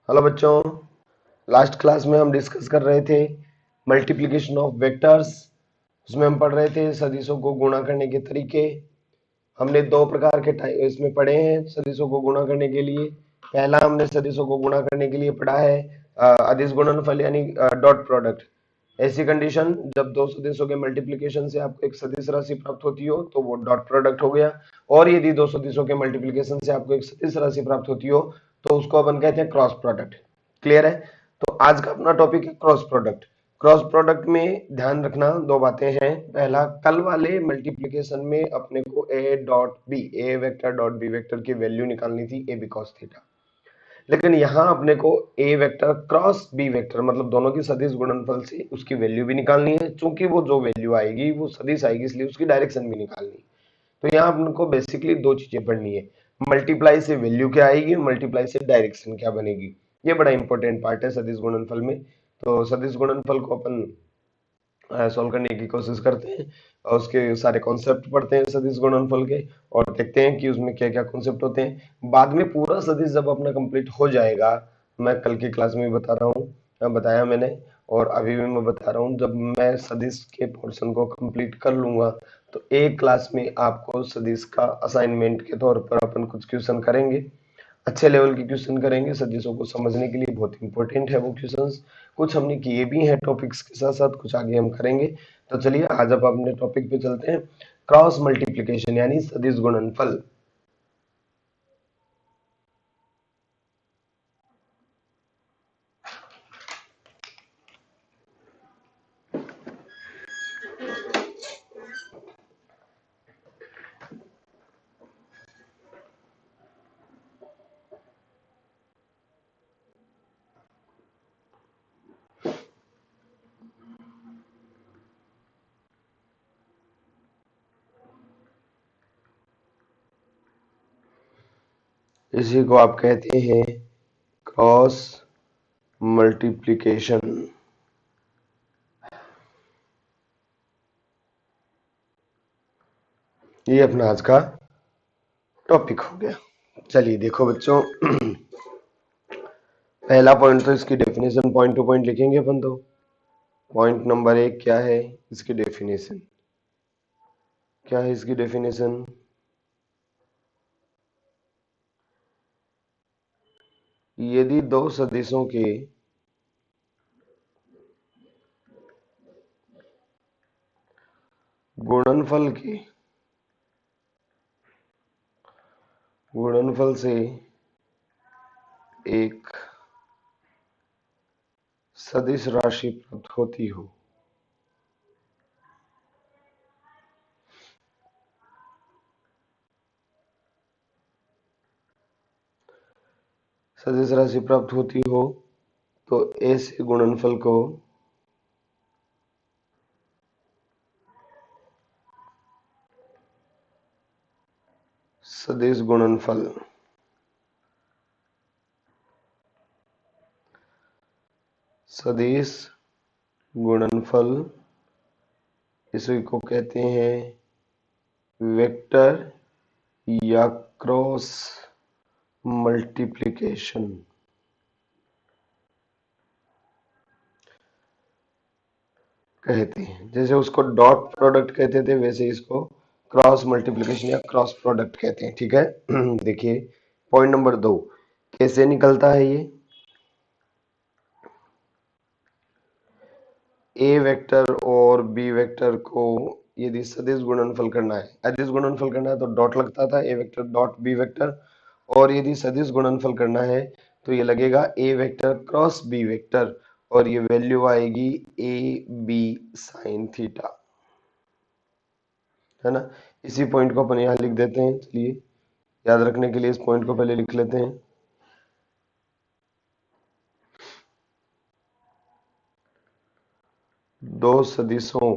Hello बच्चों। Last class में हम डिस्कस कर रहे थे मल्टीप्लिकेशन ऑफ वेक्टर्स। उसमें हम पढ़ रहे थे सदिशों को गुणा करने के तरीके। हमने दो प्रकार के इसमें पढ़े हैं सदिशों को गुणा करने के लिए। पहला हमने सदिशों को गुणा करने के लिए पढ़ा है अदिश गुणनफल यानी डॉट प्रोडक्ट। ऐसी कंडीशन जब दो सदिशों के मल्टीप्लिकेशन से आपको एक सदिश राशि प्राप्त होती हो तो वो डॉट प्रोडक्ट हो गया। और यदि दो सदिशों के मल्टीप्लिकेशन से आपको एक सदिश राशि प्राप्त होती हो तो उसको अपन कहते हैं क्रॉस प्रोडक्ट। क्लियर है? तो आज का अपना टॉपिक है क्रॉस प्रोडक्ट। क्रॉस प्रोडक्ट में ध्यान रखना दो बातें हैं। पहला, कल वाले मल्टीप्लिकेशन में अपने को A dot B, A vector dot B vector की वैल्यू निकालनी थी ए बी कॉस थीटा। लेकिन यहां अपने को ए वेक्टर क्रॉस बी वेक्टर मतलब दोनों की सदिश गुणनफल से उसकी वैल्यू भी निकालनी है। चूंकि वो जो वैल्यू आएगी वो सदिश आएगी इसलिए उसकी डायरेक्शन भी निकालनी है। तो यहाँ अपन को बेसिकली दो चीजें पढ़नी है। मल्टीप्लाई से वैल्यू क्या आएगी, मल्टीप्लाई से डायरेक्शन क्या बनेगी। ये बड़ा इंपॉर्टेंट पार्ट है सदिश गुणनफल में। तो सदिश गुणनफल को अपन सॉल्व करने की कोशिश करते हैं और उसके सारे कॉन्सेप्ट पढ़ते हैं सदिश गुणनफल के। और देखते हैं कि उसमें क्या क्या कॉन्सेप्ट होते हैं। बाद में पूरा सदिश जब अपना कंप्लीट हो जाएगा, मैं कल की क्लास में भी बता रहा हूँ, बताया मैंने और अभी भी मैं बता रहा हूँ, जब मैं सदिश के पोर्शन को कंप्लीट कर लूंगा तो एक क्लास में आपको सदिश का असाइनमेंट के तौर पर अपन कुछ क्वेश्चन करेंगे। अच्छे लेवल के क्वेश्चन करेंगे, सदिशों को समझने के लिए बहुत इंपॉर्टेंट है वो क्वेश्चंस। कुछ हमने किए भी हैं टॉपिक्स के साथ साथ, कुछ आगे हम करेंगे। तो चलिए आज अब अपने टॉपिक पे चलते हैं। क्रॉस मल्टीप्लिकेशन यानी सदिश गुणनफल। इसी को आप कहते हैं क्रॉस मल्टीप्लिकेशन। ये अपना आज का टॉपिक हो गया। चलिए देखो बच्चों, पहला पॉइंट तो इसकी डेफिनेशन पॉइंट टू पॉइंट लिखेंगे अपन। तो पॉइंट नंबर 1 क्या है, इसकी डेफिनेशन क्या है, इसकी डेफिनेशन यदि दो सदिशों के गुणनफल के गुणनफल से एक सदिश राशि प्राप्त होती हो सदिश राशि प्राप्त होती हो तो ऐसे गुणनफल को सदिश गुणनफल सदिश गुणनफल इसी को कहते हैं वेक्टर या क्रॉस मल्टीप्लिकेशन कहते हैं। जैसे उसको डॉट प्रोडक्ट कहते थे वैसे इसको क्रॉस मल्टीप्लिकेशन या क्रॉस प्रोडक्ट कहते हैं। ठीक है? देखिए पॉइंट नंबर 2 कैसे निकलता है ये। ए वेक्टर और बी वेक्टर को यदि सदिश गुणनफल करना है, अदिश गुणनफल करना है तो डॉट लगता था ए वेक्टर डॉट बी वेक्टर। और यदि सदिश गुणनफल करना है तो ये लगेगा ए वेक्टर क्रॉस बी वेक्टर और ये वैल्यू आएगी ए बी साइन थीटा। है ना? इसी पॉइंट को अपन यहाँ लिख देते हैं। चलिए याद रखने के लिए इस पॉइंट को पहले लिख लेते हैं। दो सदिशों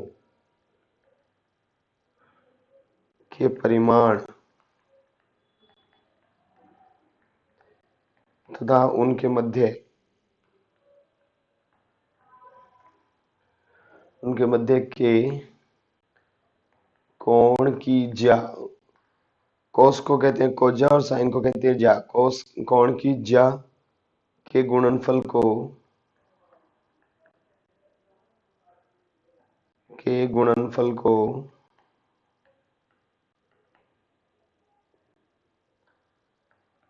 के परिमाण तथा उनके मध्य के कोण की ज्या, कोस को कहते हैं कोज्या और साइन को कहते हैं ज्या, कोस कोण की ज्या के गुणनफल को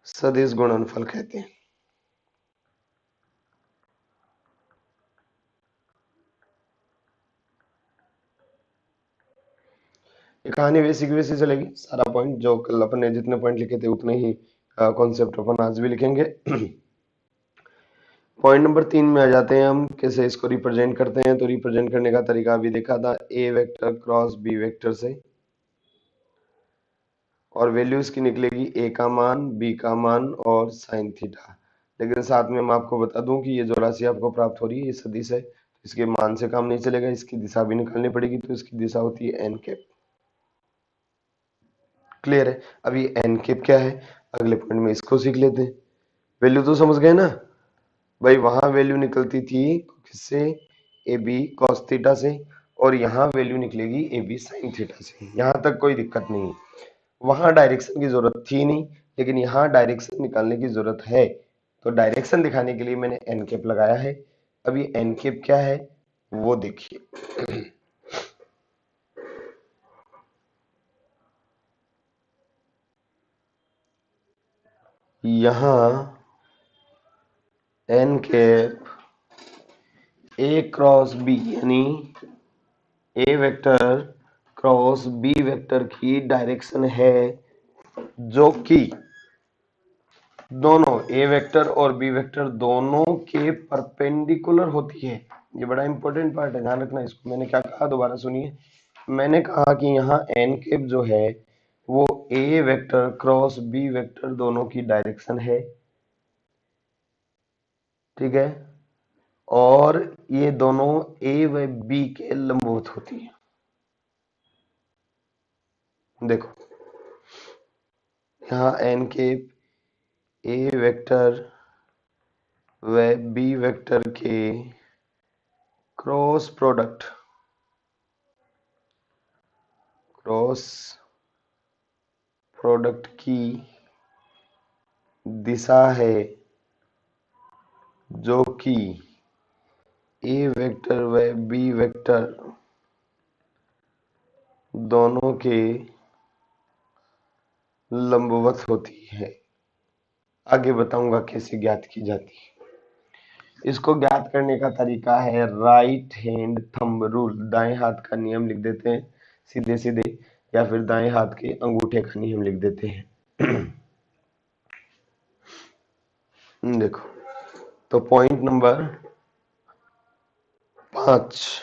सदिश गुणनफल कहते हैं। ये कहानी बेसिक वैसे चलेगी, सारा पॉइंट जो कल अपन ने जितने पॉइंट लिखे थे उतने ही कॉन्सेप्ट अपन आज भी लिखेंगे। पॉइंट नंबर 3 में आ जाते हैं हम, कैसे इसको रिप्रेजेंट करते हैं। तो रिप्रेजेंट करने का तरीका अभी देखा था, ए वेक्टर क्रॉस बी वेक्टर से, और वैल्यू इसकी निकलेगी ए का मान, बी का मान और साइन थीटा। लेकिन साथ में मैं आपको बता दूं कि ये जो राशि आपको प्राप्त हो रही है ये सदिश है, इसके मान से काम नहीं चलेगा, इसकी दिशा भी निकालनी पड़ेगी। तो इसकी दिशा होती है एन कैप। क्लियर है? अभी एन कैप क्या है अगले पॉइंट में इसको सीख लेते हैं। वैल्यू तो समझ गए ना भाई, वहां वैल्यू निकलती थी किससे, ए बी कॉस थीटा से, और यहाँ वैल्यू निकलेगी ए बी साइन थीटा से। यहां तक कोई दिक्कत नहीं है, वहां डायरेक्शन की जरूरत थी नहीं, लेकिन यहाँ डायरेक्शन निकालने की जरूरत है। तो डायरेक्शन दिखाने के लिए मैंने एन कैप लगाया है। अभी एन कैप क्या है वो देखिए। यहां n cap A cross B यानी A vector cross B vector की डायरेक्शन है, जो कि दोनों ए वेक्टर और बी वेक्टर दोनों के परपेंडिकुलर होती है। ये बड़ा इंपॉर्टेंट पार्ट है, ध्यान रखना इसको। मैंने क्या कहा दोबारा सुनिए। मैंने कहा कि यहाँ एन कैप जो है वो ए वेक्टर क्रॉस बी वेक्टर दोनों की डायरेक्शन है, ठीक है, और ये दोनों ए व बी के लंबवत होती है। देखो यहाँ एन कैप ए वेक्टर व बी वेक्टर के क्रॉस प्रोडक्ट की दिशा है, जो कि ए वेक्टर व बी वेक्टर दोनों के लंबवत होती है। आगे बताऊंगा कैसे ज्ञात की जाती है। इसको ज्ञात करने का तरीका है राइट हैंड थंब रूल। दाएं हाथ का नियम लिख देते हैं सीधे सीधे, या फिर दाएं हाथ के अंगूठे का नियम लिख देते हैं। देखो, तो पॉइंट नंबर 5,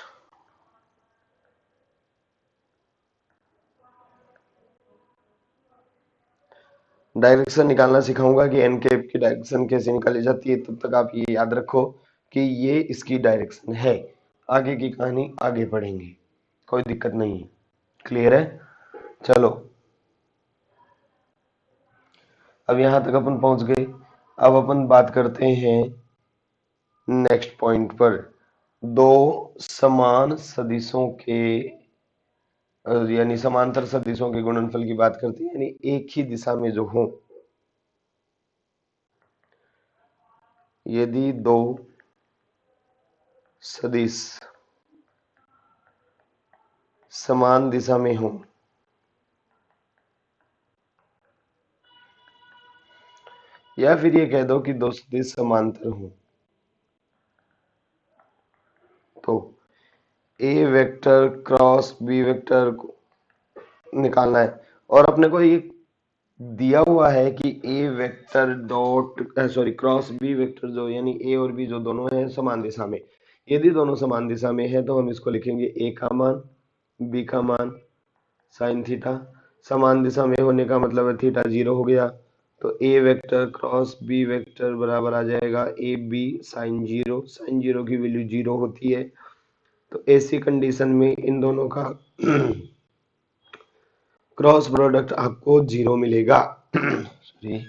डायरेक्शन निकालना सिखाऊंगा कि एन कैप की डायरेक्शन कैसे निकाली जाती है। तब तक आप ये याद रखो कि ये इसकी डायरेक्शन है। आगे की कहानी आगे पढ़ेंगे, कोई दिक्कत नहीं है। क्लियर है? चलो, अब यहां तक अपन पहुंच गए। अब अपन बात करते हैं नेक्स्ट पॉइंट पर, दो समान सदिशों के यानी समांतर सदिशों के गुणनफल की बात करते हैं, यानी एक ही दिशा में जो हो। यदि दो सदिश समान दिशा में हो, या फिर ये कह दो कि दो सदिश समांतर हो, तो ए वेक्टर क्रॉस बी वेक्टर को निकालना है। और अपने को ये दिया हुआ है कि A vector dot sorry cross B vector जो यानी ए और बी जो दोनों हैं समान दिशा में। यदि दोनों समान दिशा में है तो हम इसको लिखेंगे ए का मान बी का मान साइन थीटा। समान दिशा में होने का मतलब है थीटा 0 हो गया, तो ए वेक्टर क्रॉस बी वेक्टर बराबर आ जाएगा ए बी साइन 0। साइन 0 की वैल्यू 0 होती है, तो ऐसी कंडीशन में इन दोनों का क्रॉस प्रोडक्ट आपको 0 मिलेगा। सॉरी,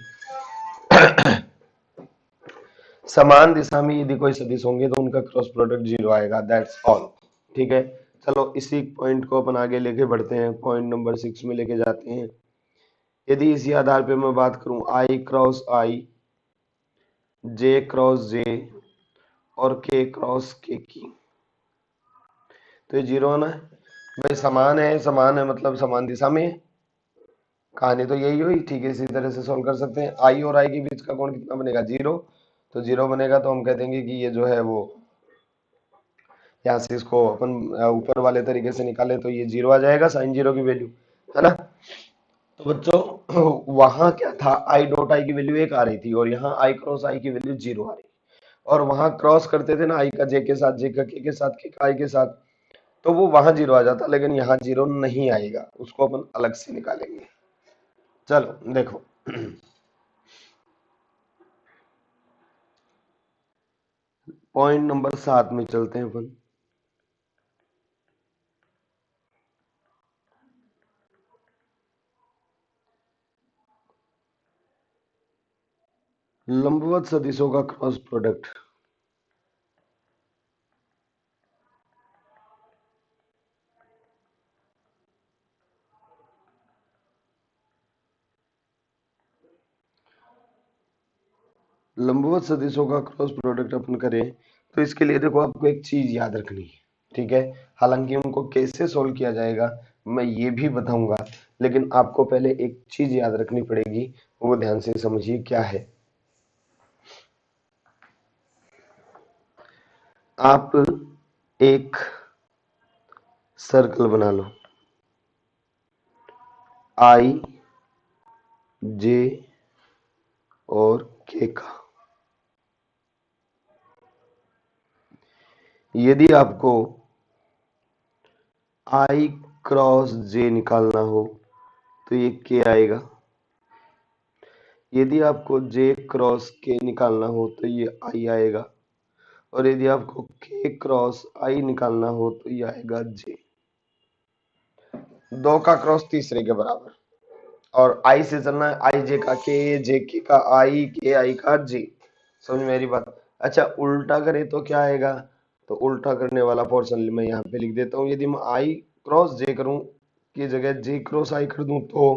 समान दिशा में यदि कोई सदिश होंगे तो उनका क्रॉस प्रोडक्ट 0 आएगा, दैट्स ऑल। ठीक है, चलो इसी पॉइंट को अपन आगे लेके बढ़ते हैं, पॉइंट नंबर 6 में लेके जाते हैं। यदि इसी आधार पे मैं बात करूं आई क्रॉस आई जे क्रॉस जे और के क्रॉस के की, तो ये जीरो आना है भाई। समान है मतलब समान दिशा में है। कहानी तो यही हुई। ठीक है, इसी तरह से सॉल्व कर सकते हैं। आई और आई के बीच का कोण कितना बनेगा? जीरो। तो जीरो बनेगा तो हम कह देंगे कि ये जो है वो, यहाँ से इसको अपन ऊपर वाले तरीके से निकाले तो ये जीरो आ जाएगा, साइन जीरो की वैल्यू, है ना। तो बच्चों वहां क्या था, आई डॉट आई की वैल्यू एक आ रही थी और यहाँ आई क्रॉस आई की वैल्यू जीरो आ रही। और वहां क्रॉस करते थे ना, आई का जे के साथ, जे का के साथ, के का आई के साथ, तो वो वहां जीरो आ जाता, लेकिन यहाँ जीरो नहीं आएगा, उसको अपन अलग से निकालेंगे। चलो देखो पॉइंट नंबर 7 में चलते हैं अपन। लंबवत सदिशों का क्रॉस प्रोडक्ट। लंबवत सदिशों का क्रॉस प्रोडक्ट अपन करें तो इसके लिए देखो आपको एक चीज याद रखनी है, ठीक है। हालांकि उनको कैसे सोल्व किया जाएगा मैं ये भी बताऊंगा, लेकिन आपको पहले एक चीज याद रखनी पड़ेगी, वो ध्यान से समझिए क्या है। आप एक सर्कल बना लो, आई जे और के का। यदि आपको आई क्रॉस जे निकालना हो तो ये के आएगा। यदि आपको जे क्रॉस के निकालना हो तो ये आई आएगा। और यदि आपको के क्रॉस आई निकालना हो तो ये आएगा जे। दो का क्रॉस तीसरे के बराबर, और आई से चलना है, आई जे का के, जे के आई, के आई का जे। समझ मेरी बात? अच्छा, उल्टा करे तो क्या आएगा? तो उल्टा करने वाला पोर्शन मैं यहाँ पे लिख देता हूँ। यदि मैं आई क्रॉस जे करूं की जगह जे क्रॉस आई कर दूं तो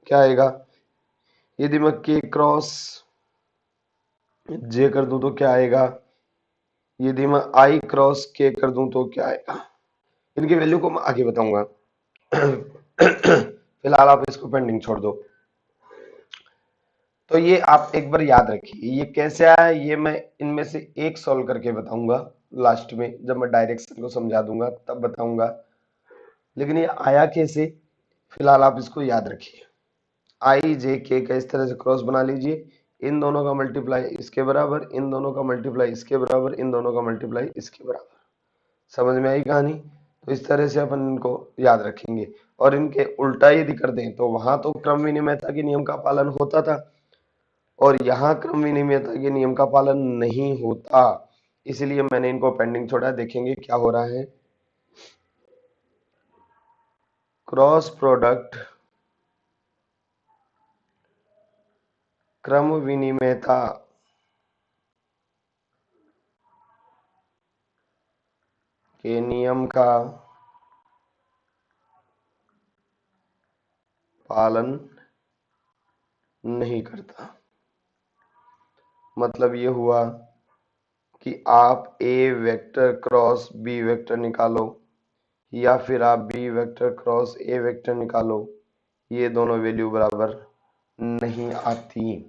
क्या आएगा? यदि मैं के क्रॉस जे कर दूं तो क्या आएगा? यदि मैं आई क्रॉस के कर दूं तो क्या आएगा? इनकी वैल्यू को मैं आगे बताऊंगा। फिलहाल आप इसको पेंडिंग छोड़ दो। तो ये आप एक बार याद रखिए, ये कैसे आया ये मैं इनमें से एक सॉल्व करके बताऊंगा लास्ट में, जब मैं डायरेक्शन को समझा दूंगा तब बताऊंगा। लेकिन ये आया कैसे, फिलहाल आप इसको याद रखिए। आई जे के का इस तरह से क्रॉस बना लीजिए, इन दोनों का मल्टीप्लाई इसके बराबर, इन दोनों का मल्टीप्लाई इसके बराबर, इन दोनों का मल्टीप्लाई इसके बराबर। समझ में आई कहानी? तो इस तरह से अपन इनको याद रखेंगे। और इनके उल्टा यदि कर दें तो वहां तो क्रम विनिमयता के नियम का पालन होता था और यहाँ क्रम विनिमयता के नियम का पालन नहीं होता, इसलिए मैंने इनको पेंडिंग छोड़ा। देखेंगे क्या हो रहा है। क्रॉस प्रोडक्ट क्रम विनिमयता के नियम का पालन नहीं करता। मतलब ये हुआ कि आप A vector cross B vector निकालो या फिर आप B vector cross A vector निकालो, ये दोनों वैल्यू बराबर नहीं आती।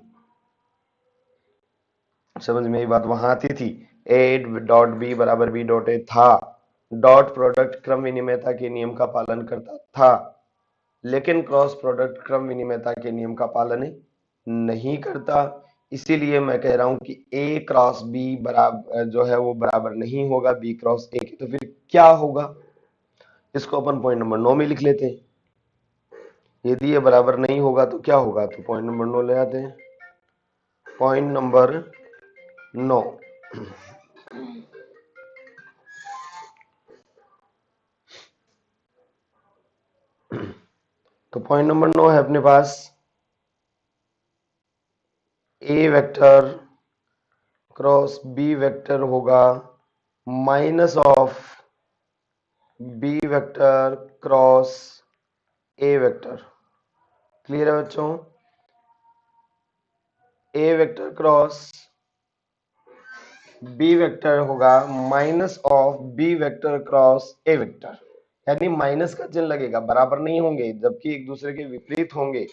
समझ में ये बात? वहां आती थी ए डॉट बी बराबर बी डॉट ए था, डॉट प्रोडक्ट क्रम विनिमयता के नियम का पालन करता था, लेकिन क्रॉस प्रोडक्ट क्रम विनिमयता के नियम का पालन नहीं करता। इसीलिए मैं कह रहा हूं कि ए क्रॉस बी बराबर जो है वो बराबर नहीं होगा बी क्रॉस ए के। तो फिर क्या होगा, इसको अपन पॉइंट नंबर 9 में लिख लेते हैं। यदि ये बराबर नहीं होगा तो क्या होगा, तो पॉइंट नंबर 9 ले आते हैं। पॉइंट नंबर 9, तो पॉइंट नंबर 9 है अपने पास A vector cross B vector होगा minus of B vector cross A vector. Clear है बच्चों? A vector cross B vector होगा minus of B vector cross A vector, यानी माइनस का चिन्ह लगेगा, बराबर नहीं होंगे जबकि एक दूसरे के विपरीत होंगे।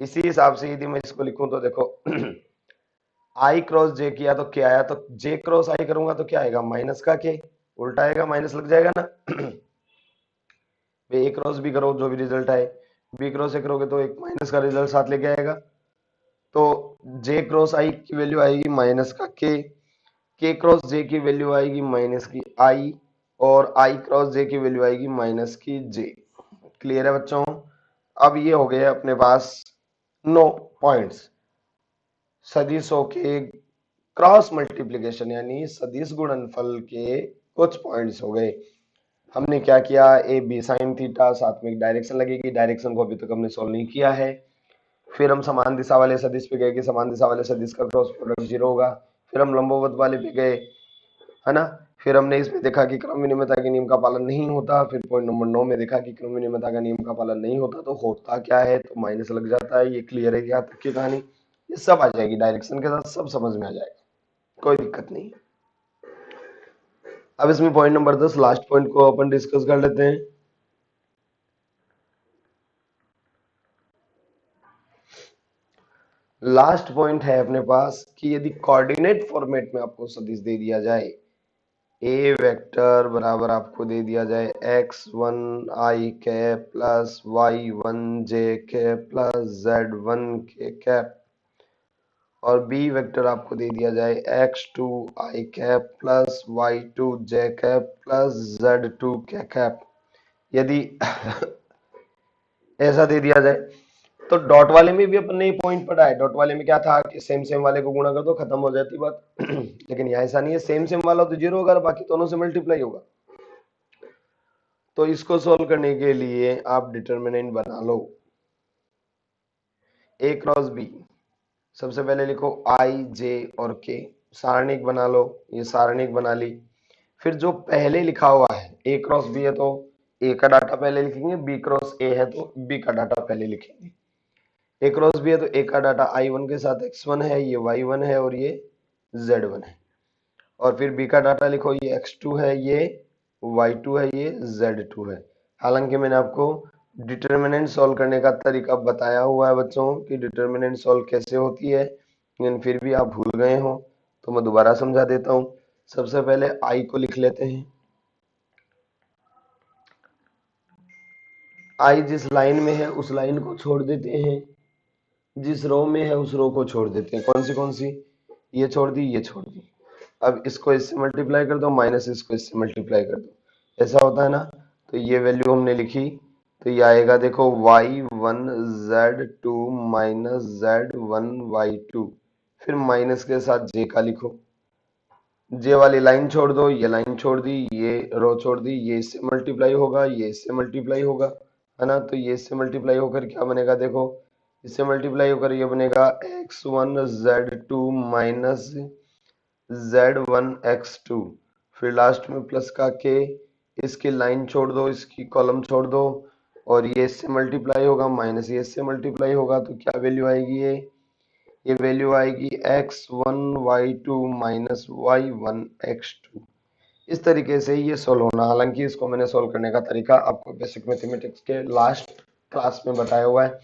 इसी हिसाब से यदि मैं इसको लिखूं तो देखो आई क्रॉस जे किया तो क्या आया, तो जे क्रॉस आई करूंगा तो क्या आएगा, माइनस का के, उल्टा आएगा, माइनस लग जाएगा ना। ए क्रॉस बी करो जो भी रिजल्ट आए, बी क्रॉस ए करोगे तो एक माइनस का रिजल्ट साथ लेके आएगा। तो जे क्रॉस आई की वैल्यू आएगी माइनस का के क्रॉस जे की वैल्यू आएगी माइनस की आई, और आई क्रॉस जे की वैल्यू आएगी माइनस की जे। क्लियर है बच्चों? अब ये हो गए अपने पास 9 पॉइंट्स सदिशों के क्रॉस मल्टीप्लिकेशन यानी सदिश गुणनफल के कुछ पॉइंट्स हो गए। हमने क्या किया, ए बी साइन थीटा, साथ में एक डायरेक्शन लगेगी, डायरेक्शन को अभी तक हमने सॉल्व नहीं किया है। फिर हम समान दिशा वाले सदिश पे गए कि समान दिशा वाले सदिश का क्रॉस प्रोडक्ट 0 होगा। फिर हम लंबवत वाले पे गए, है ना। फिर हमने इसमें देखा कि क्रम विनिमयता के नियम का पालन नहीं होता। फिर पॉइंट नंबर 9 में देखा कि क्रम विनिमयता का नियम का पालन नहीं होता तो होता क्या है, तो माइनस लग जाता है। ये क्लियर है यहाँ तक की कहानी? ये सब आ जाएगी डायरेक्शन के साथ, सब समझ में आ जाएगा, कोई दिक्कत नहीं। अब इसमें पॉइंट नंबर 10 लास्ट पॉइंट को अपन डिस्कस कर लेते हैं। लास्ट पॉइंट है अपने पास कि यदि कोऑर्डिनेट फॉर्मेट में आपको सदिश दे दिया जाए, ए वेक्टर बराबर आपको दे दिया जाए x1 i cap plus y1 j cap plus z1 k cap, और बी वेक्टर आपको दे दिया जाए x2 i cap plus y2 j cap plus z2 k cap. यदि ऐसा दे दिया जाए तो डॉट वाले में भी अपन ने पॉइंट पढ़ा है। डॉट वाले में क्या था कि सेम सेम वाले को गुणा कर दो, खत्म हो जाती बात। लेकिन यहाँ ऐसा नहीं है, सेम सेम वाला तो 0 होगा, बाकी दोनों से मल्टीप्लाई होगा। तो इसको सोल्व करने के लिए आप डिटर्मिनेंट बना लो, ए क्रॉस बी। सबसे पहले लिखो आई जे और के, सारणिक बना लो, ये सारणिक बना ली। फिर जो पहले लिखा हुआ है ए क्रॉस बी है तो ए का डाटा पहले लिखेंगे, बी क्रॉस ए है तो बी का डाटा पहले लिखेंगे। ए क्रॉस बी है तो ए का डाटा i1 के साथ x1 है, ये y1 है और ये z1 है। और फिर बी का डाटा लिखो, ये x2 है, ये y2 है, ये z2 है। हालांकि मैंने आपको डिटर्मिनेंट सॉल्व करने का तरीका बताया हुआ है बच्चों कि डिटर्मिनेंट सॉल्व कैसे होती है, लेकिन फिर भी आप भूल गए हो तो मैं दोबारा समझा देता हूँ। सबसे पहले i को लिख लेते हैं, i जिस लाइन में है उस लाइन को छोड़ देते हैं, जिस रो में है उस रो को छोड़ देते हैं। कौन सी, ये छोड़ दी, ये छोड़ दी। अब इसको इससे मल्टीप्लाई कर दो, माइनस इसको इससे मल्टीप्लाई कर दो, ऐसा होता है ना। तो ये वैल्यू हमने लिखी, तो ये आएगा देखो y1 z2 minus z1 y2, फिर माइनस के साथ j का लिखो, जे वाली लाइन छोड़ दो, ये लाइन छोड़ दी, ये रो छोड़ दी, ये इससे मल्टीप्लाई होगा, ये इससे मल्टीप्लाई होगा, है ना। तो ये इससे मल्टीप्लाई होकर क्या बनेगा, देखो इससे मल्टीप्लाई होकर ये बनेगा x1 z2 minus z1 x2, फिर लास्ट में प्लस का के, इसकी लाइन छोड़ दो, इसकी कॉलम छोड़ दो, और ये इससे मल्टीप्लाई होगा, माइनस ये इससे मल्टीप्लाई होगा, तो क्या वैल्यू आएगी, ये वैल्यू आएगी x1 y2 minus y1 x2। इस तरीके से ये सोल्व होना। हालांकि इसको मैंने सोल्व करने का तरीका आपको बेसिक मैथमेटिक्स के लास्ट क्लास में बताया हुआ है।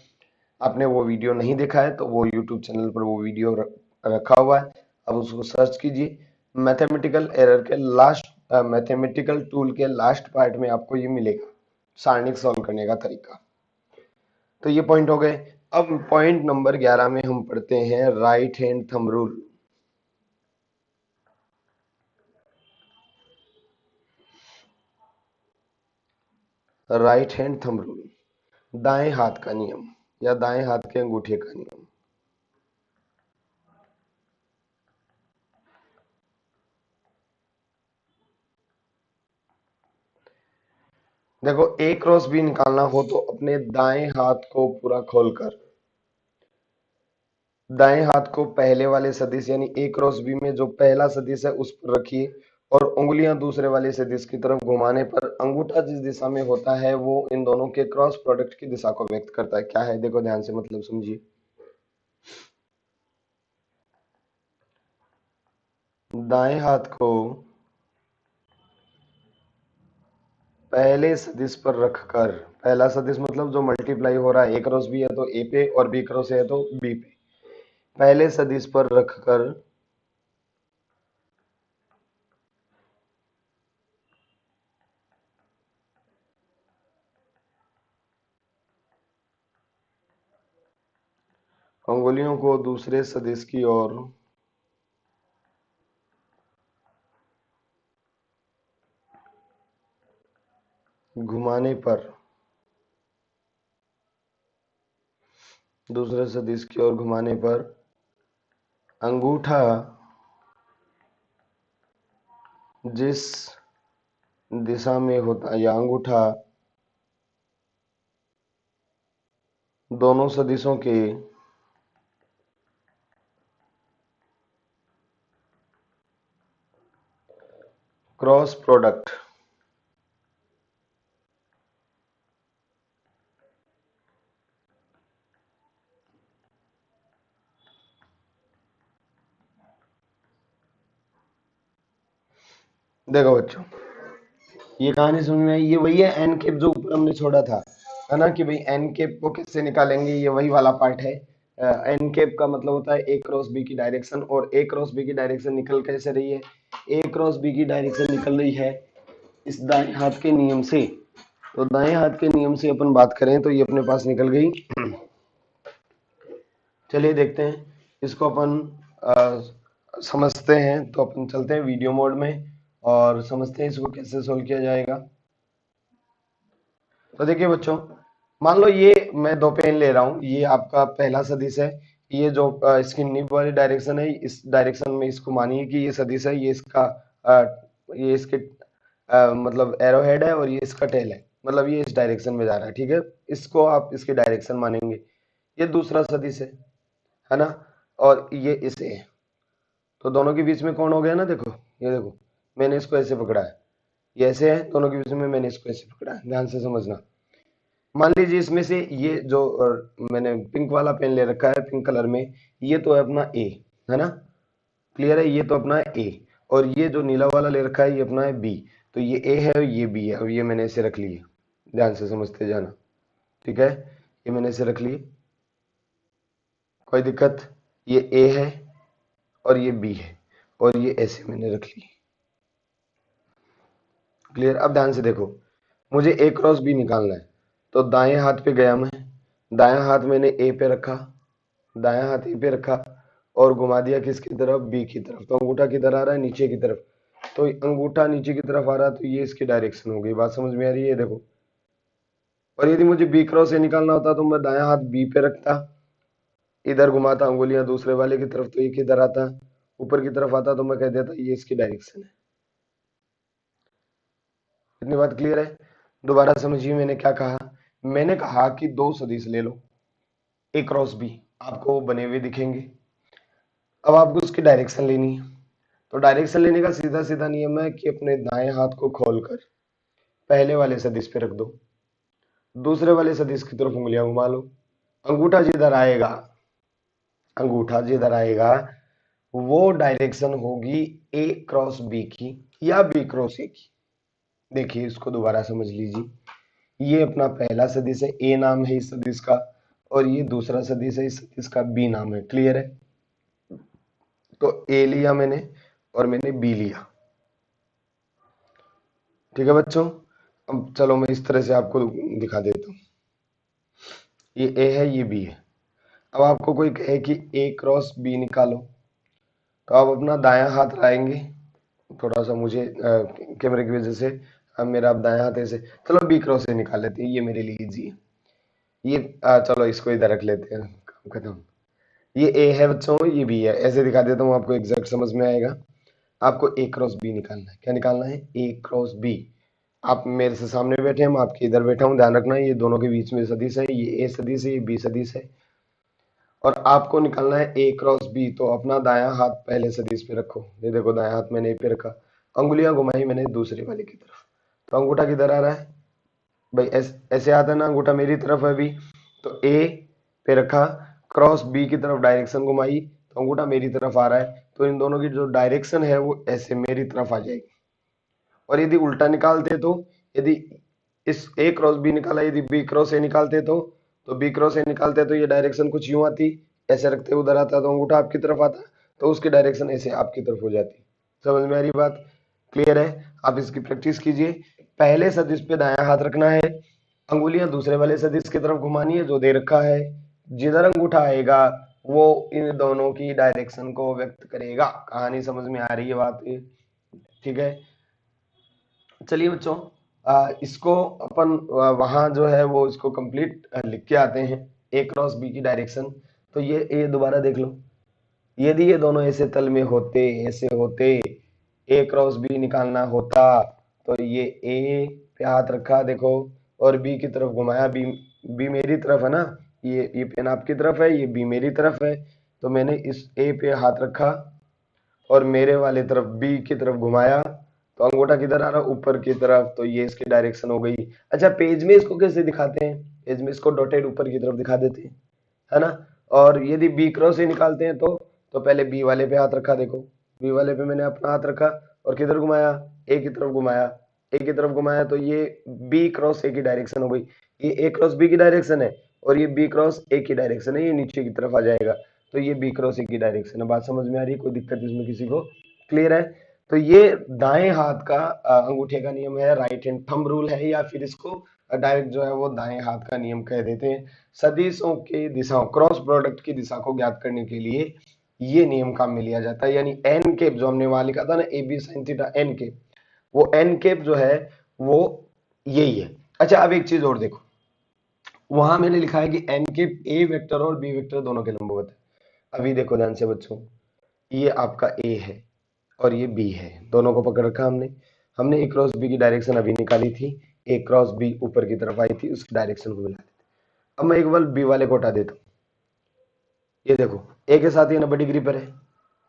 आपने वो वीडियो नहीं देखा है तो वो यूट्यूब चैनल पर वो वीडियो रखा हुआ है, अब उसको सर्च कीजिए। मैथमेटिकल एरर के लास्ट मैथमेटिकल टूल के लास्ट पार्ट में आपको ये मिलेगा, सारणिक सॉल्व करने का तरीका। तो ये पॉइंट हो गए। अब पॉइंट नंबर 11 में हम पढ़ते हैं right hand thumb rule. Right hand thumb rule, दाएं हाथ का नियम या दाएं हाथ के अंगूठे का नियम। देखो ए क्रॉस बी निकालना हो तो अपने दाएं हाथ को पूरा खोलकर दाएं हाथ को पहले वाले सदिश यानी ए क्रॉस बी में जो पहला सदिश है उस पर रखिए, और उंगलियां दूसरे वाले सदिश की तरफ घुमाने पर अंगूठा जिस दिशा में होता है वो इन दोनों के क्रॉस प्रोडक्ट की दिशा को व्यक्त करता है। क्या है देखो ध्यान से, मतलब समझिए। दाएं हाथ को पहले सदिश पर रखकर, पहला सदिश मतलब जो मल्टीप्लाई हो रहा है, ए क्रॉस बी है तो ए पे और बी क्रॉस ए है तो बी पे, पहले सदिश पर रखकर अंगुलियों को दूसरे सदिश की ओर घुमाने पर, दूसरे सदिश की ओर घुमाने पर अंगूठा जिस दिशा में होता है, या अंगूठा दोनों सदिशों के क्रॉस प्रोडक्ट देखो बच्चों, ये कहानी समझ में आई? ये वही है एन कैप जो ऊपर हमने छोड़ा था, है ना, कि भाई एन कैप को किससे निकालेंगे, ये वही वाला पार्ट है। एन कैप का मतलब होता है ए क्रॉस बी की डायरेक्शन, और ए क्रॉस बी की डायरेक्शन निकल कैसे रही है? ए क्रॉस बी की डायरेक्शन निकल रही है इस दाएं हाथ के नियम से। तो दाएं हाथ के नियम से अपन बात करें तो ये अपने पास निकल गई। चलिए देखते हैं इसको अपन समझते हैं। तो अपन चलते हैं वीडियो मोड में और समझते हैं इसको कैसे सोल्व किया जाएगा। तो देखिए बच्चों, मान लो ये मैं दो पेन ले रहा हूँ, ये आपका पहला सदिश है, ये जो इसकी निब वाली डायरेक्शन है, इस डायरेक्शन में इसको मानिए कि ये सदिश है, ये इसका ये इसके मतलब एरो हेड है और ये इसका टेल है, मतलब ये इस डायरेक्शन में जा रहा है, ठीक है, इसको आप इसकी डायरेक्शन मानेंगे। ये दूसरा सदिश है ना, और ये इसे है, तो दोनों के बीच में कौन हो गया ना, देखो ये देखो, मैंने इसको ऐसे पकड़ा है, ये ऐसे है, दोनों के बीच में मैंने इसको ऐसे पकड़ा है, ध्यान से समझना। मान लीजिए इसमें से ये जो मैंने पिंक वाला पेन ले रखा है पिंक कलर में, ये तो है अपना ए, है ना, क्लियर है, ये तो अपना है ए, और ये जो नीला वाला ले रखा है ये अपना है बी। तो ये ए है और ये बी है, और ये मैंने इसे रख लिया, ध्यान से समझते जाना, ठीक है, ये मैंने इसे रख लिया, कोई दिक्कत? ये ए है और ये बी है, और ये ऐसे मैंने रख ली, क्लियर? अब ध्यान से देखो, मुझे ए क्रॉस बी निकालना है, तो दाएं हाथ पे गया मैं, दायां हाथ मैंने ए पे रखा, दायां हाथ ए पे रखा, और घुमा दिया किसकी तरफ? बी की तरफ। तो अंगूठा किधर आ रहा है? नीचे की तरफ। तो अंगूठा नीचे की तरफ आ रहा है, तो ये इसकी डायरेक्शन हो गई। बात समझ में आ रही है? देखो, और यदि मुझे बी क्रॉस ए निकालना होता तो मैं दायां हाथ बी पे रखता, इधर घुमाता अंगुलियां दूसरे वाले की तरफ, तो ये किधर आता? ऊपर की तरफ आता, तो मैं कह देता ये इसकी डायरेक्शन है। इतनी बात क्लियर है? दोबारा समझिए मैंने क्या कहा। मैंने कहा कि दो सदिश ले लो, ए क्रॉस बी, आपको वो बने हुए दिखेंगे। अब आपको उसकी डायरेक्शन लेनी है, तो डायरेक्शन लेने का सीधा सीधा नियम है कि अपने दाएं हाथ को खोलकर पहले वाले सदिश पे रख दो, दूसरे वाले सदिश की तरफ उंगलियां घुमा लो, अंगूठा जिधर आएगा, अंगूठा जिधर आएगा वो डायरेक्शन होगी ए क्रॉस बी की या बी क्रॉस ए की। देखिए इसको दोबारा समझ लीजिए, ये अपना पहला सदिश है, ए नाम है इस सदिश का, और ये दूसरा सदिश है, इस सदिश का बी नाम है, क्लियर है? तो ए लिया मैंने और मैंने बी लिया, ठीक है बच्चों? अब चलो मैं इस तरह से आपको दिखा देता हूँ, ये ए है ये बी है। अब आपको कोई कहे कि ए क्रॉस बी निकालो, तो आप अपना दायां हाथ लाएंगे, थोड़ा सा मुझे कैमरे की वजह से अब मेरा अब दायां हाथ ऐसे, चलो बी क्रॉस ए निकाल लेते हैं, ये मेरे लिए इजी है। ये चलो इसको इधर रख लेते हैं, काम खत्म। ये ए है बच्चों, ये बी है, ऐसे दिखा देता हूँ, आपको एग्जैक्ट समझ में आएगा। आपको ए क्रॉस बी निकालना है, क्या निकालना है? ए क्रॉस बी। आप मेरे से सामने बैठे हैं, मैं आपके इधर बैठा हूँ, ध्यान रखना है ये दोनों के बीच में सदिश है, ये ए सदिश है, ये बी सदिश है, और आपको निकालना है ए क्रॉस बी। तो अपना दायां हाथ पहले सदिश पे रखो, ये देखो दायां हाथ मैंने ए पे रखा, अंगुलियां घुमाई मैंने दूसरे वाले की तरफ, तो अंगूठा किधर आ रहा है भाई? ऐसे आता है ना, अंगूठा मेरी तरफ है अभी, तो ए पे रखा, क्रॉस बी की तरफ डायरेक्शन घुमाई, तो अंगूठा मेरी तरफ आ रहा है, तो इन दोनों की जो डायरेक्शन है वो ऐसे मेरी तरफ आ जाएगी। और यदि उल्टा निकालते तो, यदि इस ए क्रॉस बी निकाला, यदि बी क्रॉस ए निकालते तो बी क्रॉस ए निकालते तो ये डायरेक्शन कुछ यूं आती, ऐसे रखते उधर आता तो अंगूठा आपकी तरफ आता, तो उसकी डायरेक्शन ऐसे आपकी तरफ हो जाती। समझ में आ रही बात? क्लियर है? आप इसकी प्रैक्टिस कीजिए। पहले सदिश पे दायां हाथ रखना है, अंगुलियां दूसरे वाले सदिश की तरफ घुमानी है जो दे रखा है, जिधर अंगूठा आएगा वो इन दोनों की डायरेक्शन को व्यक्त करेगा। कहानी समझ में आ रही है बात? ठीक है, चलिए बच्चों, इसको अपन वहां जो है वो इसको कंप्लीट लिख के आते हैं, ए क्रॉस बी की डायरेक्शन। तो ये दोबारा देख लो, यदि ये दोनों ऐसे तल में होते, ऐसे होते, ए क्रॉस बी निकालना होता, तो ये ए पे हाथ रखा देखो और बी की तरफ घुमाया, बी मेरी तरफ है ना, ये पेन आपकी तरफ है, ये बी मेरी तरफ है, तो मैंने इस ए पे हाथ रखा और मेरे वाले तरफ बी की तरफ घुमाया, तो अंगूठा किधर आ रहा है? ऊपर की तरफ, तो ये इसकी डायरेक्शन हो गई। अच्छा, पेज में इसको कैसे दिखाते हैं? पेज में इसको डॉटेड ऊपर की तरफ दिखा देते हैं, है ना। और यदि बी क्रॉस ए निकालते हैं तो पहले बी वाले पे हाथ रखा, देखो बी वाले पे मैंने अपना हाथ रखा और किधर घुमाया? ए की तरफ घुमाया, ए की तरफ घुमाया, तो ये बी क्रॉस ए की डायरेक्शन हो गई। ये ए क्रॉस बी की डायरेक्शन है और ये बी क्रॉस ए की डायरेक्शन है, ये नीचे की तरफ आ जाएगा, तो ये बी क्रॉस ए की डायरेक्शन है। बात समझ में आ रही है? कोई दिक्कत इसमें किसी को? क्लियर है? तो ये दाएं हाथ का अंगूठे का नियम है, राइट हैंड थंब रूल है, या फिर इसको डायरेक्ट जो है वो दाएं हाथ का नियम कह देते हैं। सदिशों की दिशाओं, क्रॉस प्रोडक्ट की दिशा को ज्ञात करने के लिए ये नियम काम में लिया जाता है। यानी एन कैप जो हमने वहां लिखा था ना, A B sine theta n cap, वो एन कैप जो है वो यही है। अच्छा, अब एक चीज और देखो, वहां मैंने लिखा है कि एन कैप ए वेक्टर और बी वेक्टर दोनों के लंबवत है। अभी देखो ध्यान से बच्चों, ये आपका ए है और ये बी है, दोनों को पकड़ रखा हमने। हमने ए क्रॉस बी की डायरेक्शन अभी निकाली थी, ए क्रॉस बी ऊपर की तरफ आई थी, उसकी डायरेक्शन को मिला देते। अब मैं एक बार बी वाले को हटा देता हूँ, ये देखो ए के साथ ये 90 डिग्री पर है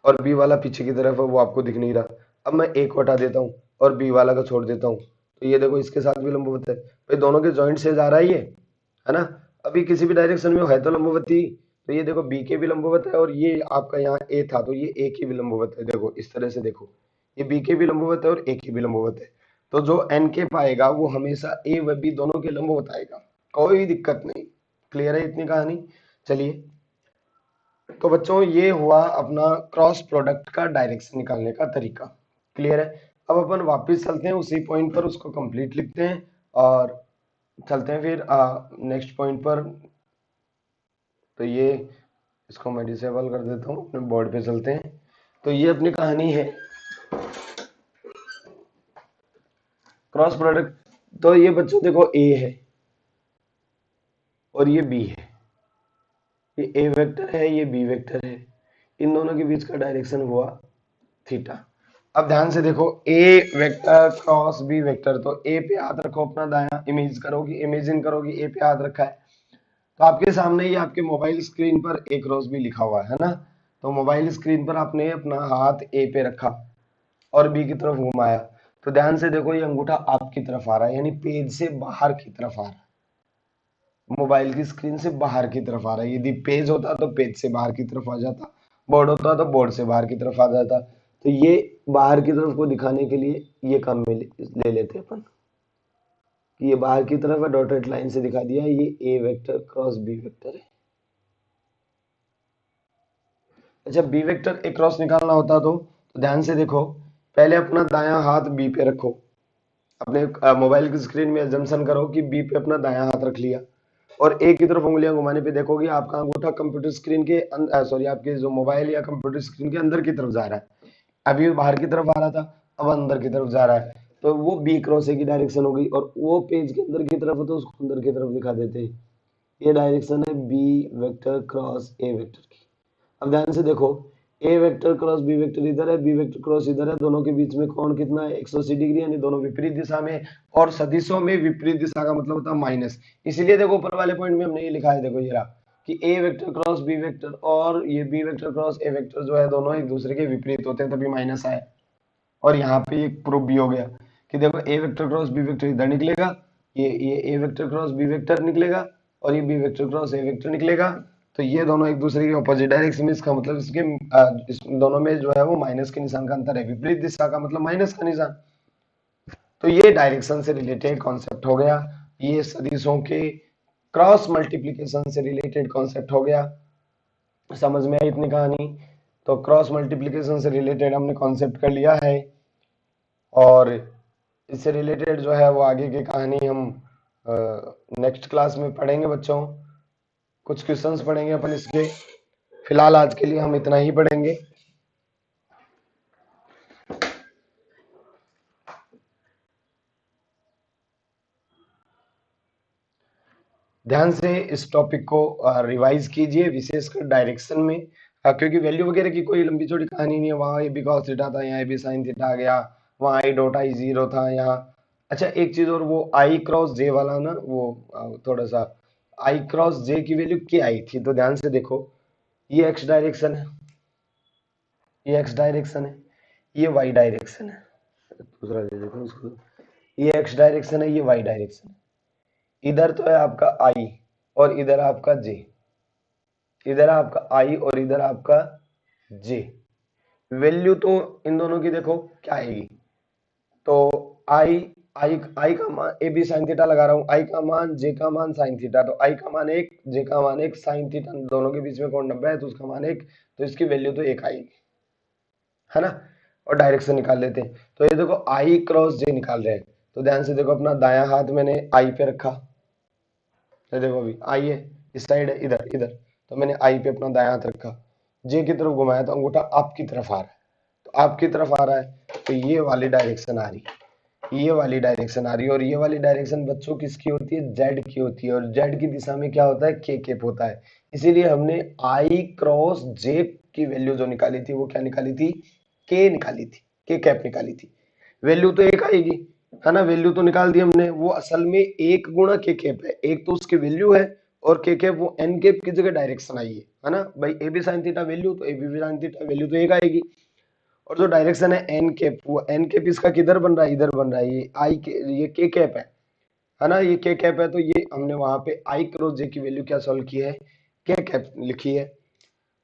और बी वाला पीछे की तरफ है, वो आपको दिख नहीं रहा। अब मैं ए को हटा देता हूँ और बी वाला को छोड़ देता हूँ, तो ये देखो इसके साथ भी लंबवत है भाई, दोनों के जॉइंट से जा रहा है ये, है ना। अभी किसी भी डायरेक्शन में है तो लंबवत ही, तो ये देखो बी के भी लंबवत है और ये आपका यहाँ ए था तो ये ए की भी लंबवत है। देखो इस तरह से देखो, ये बी के भी लंबवत है और ए की भी लंबवत है, तो जो एन के पाएगा वो हमेशा ए व बी दोनों के लंबवत आएगा, कोई दिक्कत नहीं। क्लियर है इतनी कहानी? चलिए, तो बच्चों ये हुआ अपना क्रॉस प्रोडक्ट का डायरेक्शन निकालने का तरीका। क्लियर है? अब अपन वापस चलते हैं उसी पॉइंट पर, उसको कंप्लीट लिखते हैं और चलते हैं फिर नेक्स्ट पॉइंट पर। तो ये इसको मैं डिसेबल कर देता हूँ, अपने बोर्ड पे चलते हैं। तो ये अपनी कहानी है क्रॉस प्रोडक्ट। तो ये बच्चों देखो ए है और ये बी है, ये ए वेक्टर है, ये बी वेक्टर है, इन दोनों के बीच का डायरेक्शन हुआ थीटा। अब ध्यान से देखो, A vector cross B vector, तो ए पे हाथ रखो अपना दायां, इमेजिन करोगी ए पे हाथ रखा है, तो आपके सामने ही आपके मोबाइल स्क्रीन पर ए क्रॉस बी लिखा हुआ है ना। तो मोबाइल स्क्रीन पर आपने अपना हाथ ए पे रखा और बी की तरफ घुमाया, तो ध्यान से देखो ये अंगूठा आपकी तरफ आ रहा है, यानी पेज से बाहर की तरफ आ रहा है, मोबाइल की स्क्रीन से बाहर की तरफ आ रहा है। यदि पेज होता तो पेज से बाहर की तरफ आ जाता, बोर्ड होता तो बोर्ड से बाहर की तरफ आ जाता। तो ये बाहर की तरफ को दिखाने के लिए ये काम में ले लेते अपन, ये बाहर की तरफ है, डॉटेड लाइन से दिखा दिया, ये A vector cross B vector है। अच्छा, बी वेक्टर ए क्रॉस निकालना होता तो ध्यान से देखो, पहले अपना दायां हाथ बी पे रखो, अपने मोबाइल की स्क्रीन में एजम्पशन करो कि बी पे अपना दायां हाथ रख लिया और ए की तरफ उंगलियां घुमाने पे देखोगे आपका अंगूठा कंप्यूटर स्क्रीन के सॉरी आपके जो मोबाइल या कंप्यूटर स्क्रीन के अंदर की तरफ जा रहा है। अभी बाहर की तरफ आ रहा था, अब अंदर की तरफ जा रहा है, तो वो बी क्रॉस ए की डायरेक्शन हो गई और वो पेज के अंदर की तरफ है तो उसको अंदर की तरफ दिखा देते हैं। ये डायरेक्शन है B vector cross A vector की। अब ध्यान से देखो, A vector cross B vector इधर है, बी वेक्टर क्रॉस इधर है, दोनों के बीच में कोण कितना है? 180 डिग्री, यानी दोनों विपरीत दिशा में। और सदिशों में विपरीत दिशा का मतलब होता है माइनस, इसीलिए देखो ऊपर वाले पॉइंट में हमने ये लिखा है, देखो ये रहा कि A vector cross B vector और ये B vector cross A vector जो है दोनों एक दूसरे के विपरीत होते हैं, तभी माइनस आए। और यहाँ पे एक प्रूफ भी हो गया कि देखो A vector cross B vector इधर निकलेगा, ये A vector cross B vector निकलेगा और ये B vector cross A vector निकलेगा, तो ये दोनों एक दूसरे के ऑपोजिट डायरेक्शन में, इसका मतलब इस दोनों में जो है वो माइनस के निशान का अंतर है, विपरीत दिशा का मतलब माइनस का निशान। तो ये डायरेक्शन से रिलेटेड कॉन्सेप्ट हो गया, ये सदिशों के क्रॉस मल्टीप्लीकेशन से रिलेटेड कॉन्सेप्ट हो गया। समझ में आई इतनी कहानी? तो क्रॉस मल्टीप्लीकेशन से रिलेटेड हमने कॉन्सेप्ट कर लिया है, और इससे रिलेटेड जो है वो आगे की कहानी हम नेक्स्ट क्लास में पढ़ेंगे बच्चों। कुछ क्वेश्चंस पढ़ेंगे अपन इसके। फिलहाल आज के लिए हम इतना ही पढ़ेंगे। ध्यान से इस टॉपिक को रिवाइज कीजिए, विशेषकर डायरेक्शन में, क्योंकि वैल्यू वगैरह की कोई लंबी चौड़ी कहानी नहीं है। वहां ए बी कॉस थीटा था, यहाँ ए बी साइन थीटा आ गया, वहां आई डॉट आई जीरो था यहाँ। अच्छा एक चीज और, वो आई क्रॉस जे वाला ना, वो थोड़ा सा, आई क्रॉस जे की वैल्यू क्या आई थी, तो ध्यान से देखो, ये एक्स डायरेक्शन है, ये एक्स डायरेक्शन है, ये वाई डायरेक्शन है। दूसरा दे देता हूँ उसको। ये एक्स डायरेक्शन है, ये वाई डायरेक्शन है। इधर तो है आपका आई और इधर आपका जे, इधर आपका आई और इधर आपका जे। वैल्यू तो इन दोनों की देखो क्या आएगी, तो आई आई आई का मान, ए बी साइन थीटा लगा रहा हूं, आई का मान, जे का मान साइन थीटा, तो आई का मान 1, जे का मान 1, साइन थीटा दोनों के बीच में कोण 90 है तो उसका मान 1, तो इसकी वैल्यू तो 1 आएगी, है ना। और डायरेक्शन निकाल लेते हैं। तो ये देखो आई क्रॉस जे निकाल रहे हैं, तो ध्यान से देखो, अपना दायां हाथ मैंने आई पे रखा, ये देखो अभी आई है, इस साइड है, इधर इधर, तो मैंने आई पे अपना दायां हाथ रखा, जे की तरफ घुमाया तो अंगूठा आपकी तरफ आ रहा है, तो आपकी तरफ आ रहा है तो ये वाली डायरेक्शन आ रही है, ये वाली डायरेक्शन आ रही है। और ये वाली डायरेक्शन बच्चों किसकी होती है, जेड की होती है, और जेड की दिशा में क्या होता है, के कैप होता है। इसीलिए हमने आई क्रॉस जे की वैल्यू जो निकाली थी वो क्या निकाली थी, के निकाली थी, के कैप निकाली थी। वैल्यू तो एक आएगी, है ना, वैल्यू तो निकाल दी हमने, वो असल में एक गुणा के कैप है, एक तो उसकी वैल्यू है और के कैप वो एन कैप की जगह डायरेक्शन आई है ना भाई। A B sine theta value, तो A B sine theta value तो एक आएगी, और जो डायरेक्शन है एन कैप, वो एन कैप इसका किधर बन रहा है, इधर बन रहा है, ये आई के, ये के कैप है ना, ये के कैप है। तो ये हमने वहां पे आई क्रॉस जे की वैल्यू क्या सॉल्व की है, के कैप लिखी है।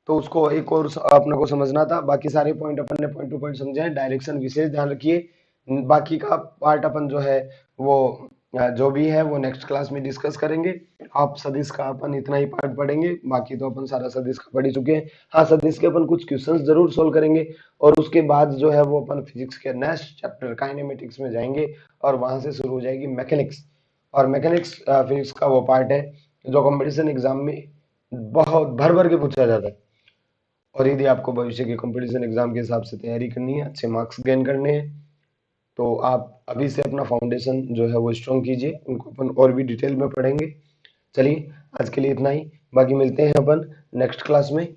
तो उसको एक और अपने को समझना था, बाकी सारे पॉइंट अपन ने पॉइंट टू पॉइंट समझे हैं। डायरेक्शन विशेष ध्यान रखिए, बाकी का पार्ट अपन जो है वो जो भी है वो नेक्स्ट क्लास में डिस्कस करेंगे। आप सदिश का अपन इतना ही पार्ट पढ़ेंगे, बाकी तो अपन सारा सदिश का पढ़ ही चुके हैं। हाँ, सदिश के अपन कुछ क्वेश्चंस जरूर सोल्व करेंगे, और उसके बाद जो है वो अपन फिजिक्स के नेक्स्ट चैप्टर काइनेमेटिक्स में जाएंगे, और वहां से शुरू हो जाएगी मैकेनिक्स। और मैकेनिक्स फिजिक्स का वो पार्ट है जो कंपटीशन एग्जाम में बहुत भर भर के पूछा जाता है, और यदि आपको भविष्य के कंपटीशन एग्जाम के हिसाब से तैयारी करनी है, अच्छे मार्क्स गेन करने हैं, तो आप अभी से अपना फाउंडेशन जो है वो स्ट्रॉन्ग कीजिए। उनको अपन और भी डिटेल में पढ़ेंगे। चलिए आज के लिए इतना ही, बाकी मिलते हैं अपन नेक्स्ट क्लास में।